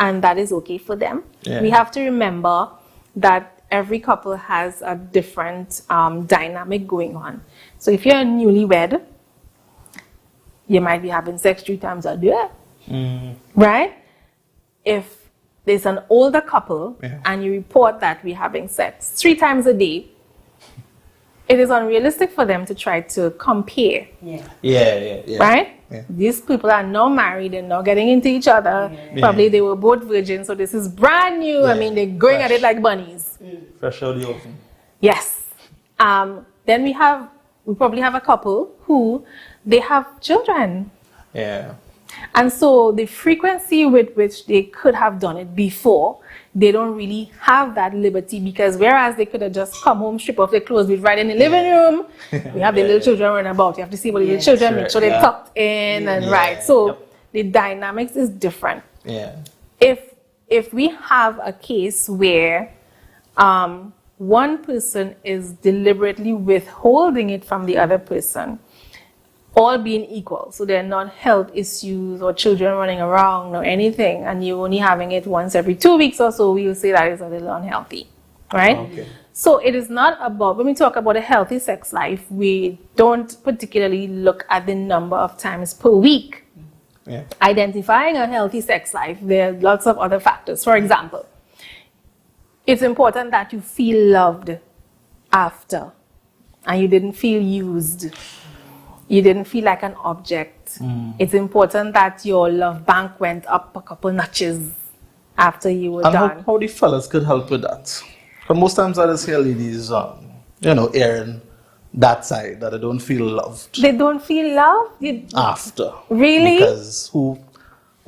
and that is okay for them. We have to remember that every couple has a different dynamic going on. So if you're newlywed, you might be having sex 3 times a day, right? If there's an older couple and you report that we're having sex 3 times a day, it is unrealistic for them to try to compare. Right? These people are now married and now getting into each other. Probably they were both virgins, so this is brand new. I mean, they're going at it like bunnies. Fresh out the oven. Yes. Then we probably have a couple who they have children. And so the frequency with which they could have done it before, they don't really have that liberty, because whereas they could have just come home, strip off their clothes, be right in the living room, we have the little children running about. You have to see what the little children, make sure they're tucked in and right. So the dynamics is different. If we have a case where one person is deliberately withholding it from the other person, all being equal, so there are not health issues or children running around or anything, and you're only having it once every 2 weeks or so, we'll say that is a little unhealthy, right? So it is not about, when we talk about a healthy sex life, we don't particularly look at the number of times per week. Identifying a healthy sex life, there are lots of other factors. For example, it's important that you feel loved after, and you didn't feel used. You didn't feel like an object. It's important that your love bank went up a couple notches after you were done. How the fellas could help with that? Because most times I just hear ladies, airing that side, that they don't feel loved. They don't feel loved? After. Really? Because who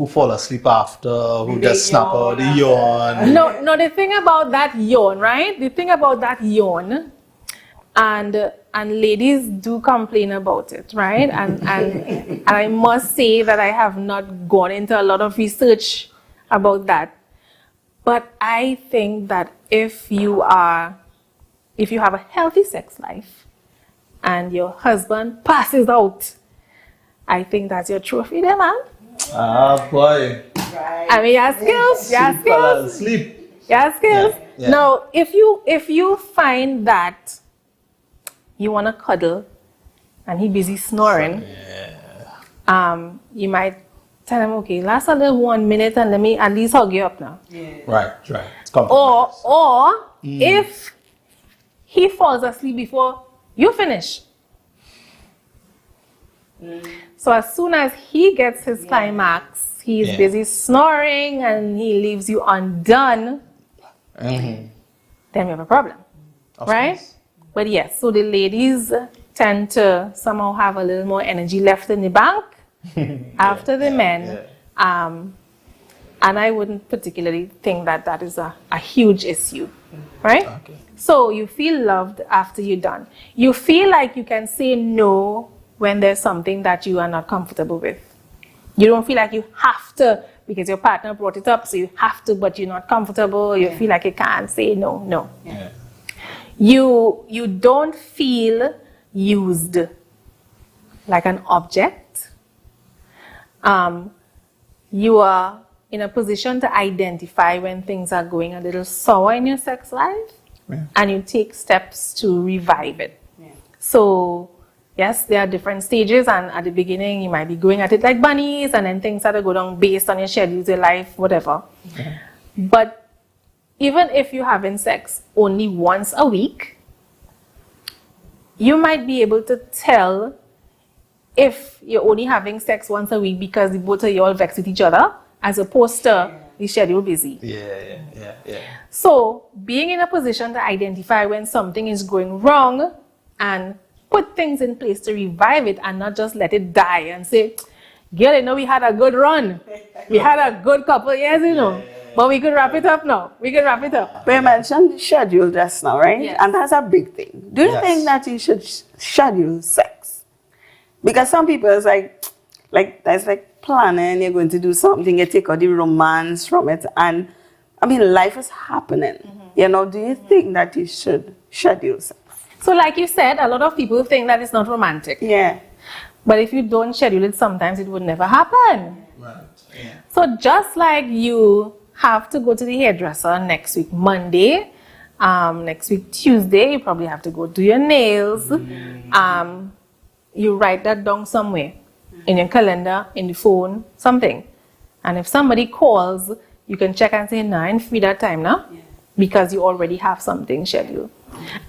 fall asleep after, who just snap out the yawn. No, the thing about that yawn, right? The thing about that yawn, and ladies do complain about it, right? And I must say that I have not gone into a lot of research about that. But I think that if you have a healthy sex life and your husband passes out, I think that's your trophy there, man. Ah, boy. I mean, you have skills. You have skills. Sleep. You have skills. Now, if you find that you want to cuddle and he busy snoring, you might tell him, okay, last a little 1 minute and let me at least hug you up now. Right. Or if he falls asleep before you finish, So as soon as he gets his climax, he's busy snoring and he leaves you undone, then we have a problem, right? course. But yes, so the ladies tend to somehow have a little more energy left in the bank after the men. And I wouldn't particularly think that that is a huge issue, right? Okay. So you feel loved after you're done. You feel like you can say no when there's something that you are not comfortable with. You don't feel like you have to because your partner brought it up, so you have to, but you're not comfortable. You feel like you can't say no. Yeah. You don't feel used like an object. You are in a position to identify when things are going a little sour in your sex life, and you take steps to revive it. So yes, there are different stages, and at the beginning you might be going at it like bunnies, and then things start to go down based on your schedules, your life, whatever. But even if you're having sex only once a week, you might be able to tell if you're only having sex once a week because the both of you all vex with each other, as opposed to the schedule busy. Yeah. So being in a position to identify when something is going wrong and put things in place to revive it and not just let it die and say, girl, you know, we had a good run. We had a good couple years, you know. But we could wrap it up now. We could wrap it up. But you mentioned schedule just now, right? Yes. And that's a big thing. Do you think that you should schedule sex? Because some people is like that's like planning, you're going to do something, you take out the romance from it. And I mean, life is happening. You know, do you think that you should schedule sex? So like you said, a lot of people think that it's not romantic. Yeah. But if you don't schedule it, sometimes it would never happen. Right. Yeah. So just like you have to go to the hairdresser next week Monday, next week Tuesday, you probably have to go do your nails. You write that down somewhere in your calendar, in the phone, something. And if somebody calls, you can check and say, nah, I'm free that time now, because you already have something scheduled.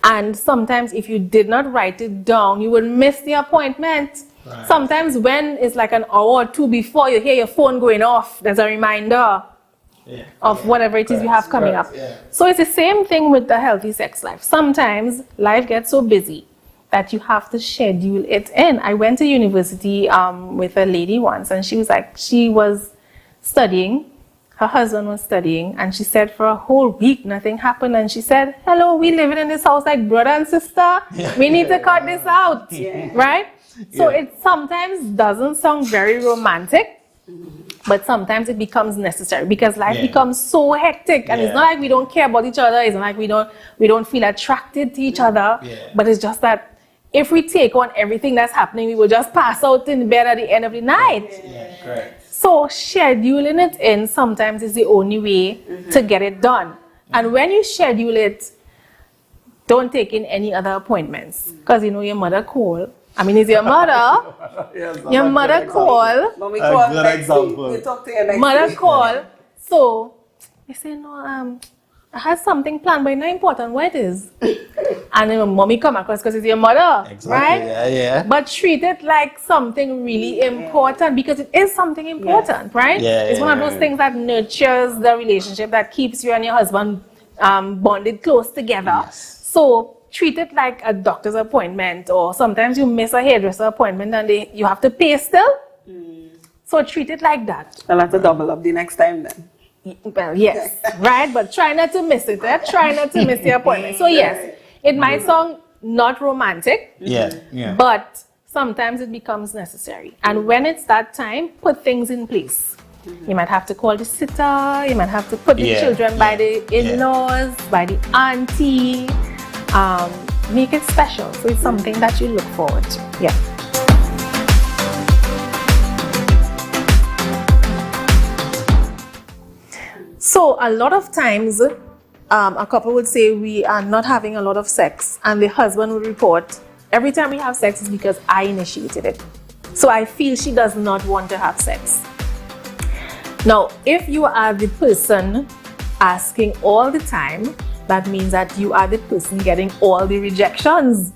And sometimes if you did not write it down, you would miss the appointment. Right. Sometimes when it's like an hour or two before you hear your phone going off, there's a reminder of whatever it is you have coming up. Yeah. So it's the same thing with the healthy sex life. Sometimes life gets so busy that you have to schedule it in. I went to university with a lady once, and she was like, she was studying, her husband was studying, and she said for a whole week nothing happened, and she said, hello, we living in this house like brother and sister, we need to cut this out, right? So it sometimes doesn't sound very romantic, but sometimes it becomes necessary because life becomes so hectic, and it's not like we don't care about each other, it's not like we don't feel attracted to each other, but it's just that if we take on everything that's happening, we will just pass out in bed at the end of the night. Yeah, correct. So scheduling it in sometimes is the only way to get it done. And when you schedule it, don't take in any other appointments, because you know your mother call. I mean, it's your mother. Your mother call. When we call good next example. week, we talk to you next Mother week. call. So you say, no, I have something planned, but it's not important what it is. And then mommy come across because it's your mother, right? Yeah. But treat it like something really important, because it is something important, right? It's one of those things that nurtures the relationship, that keeps you and your husband bonded close together. So treat it like a doctor's appointment, or sometimes you miss a hairdresser appointment and you have to pay still. So treat it like that. I'll have to double up the next time then. Well, yes, right? But try not to miss it. Try not to miss the appointment. So yes, it might sound not romantic, but sometimes it becomes necessary. And when it's that time, put things in place. You might have to call the sitter, you might have to put the children by the in-laws, by the auntie. Make it special. So it's something that you look forward to. Yeah. So a lot of times, a couple would say we are not having a lot of sex, and the husband would report, every time we have sex is because I initiated it. So I feel she does not want to have sex. Now, if you are the person asking all the time, that means that you are the person getting all the rejections.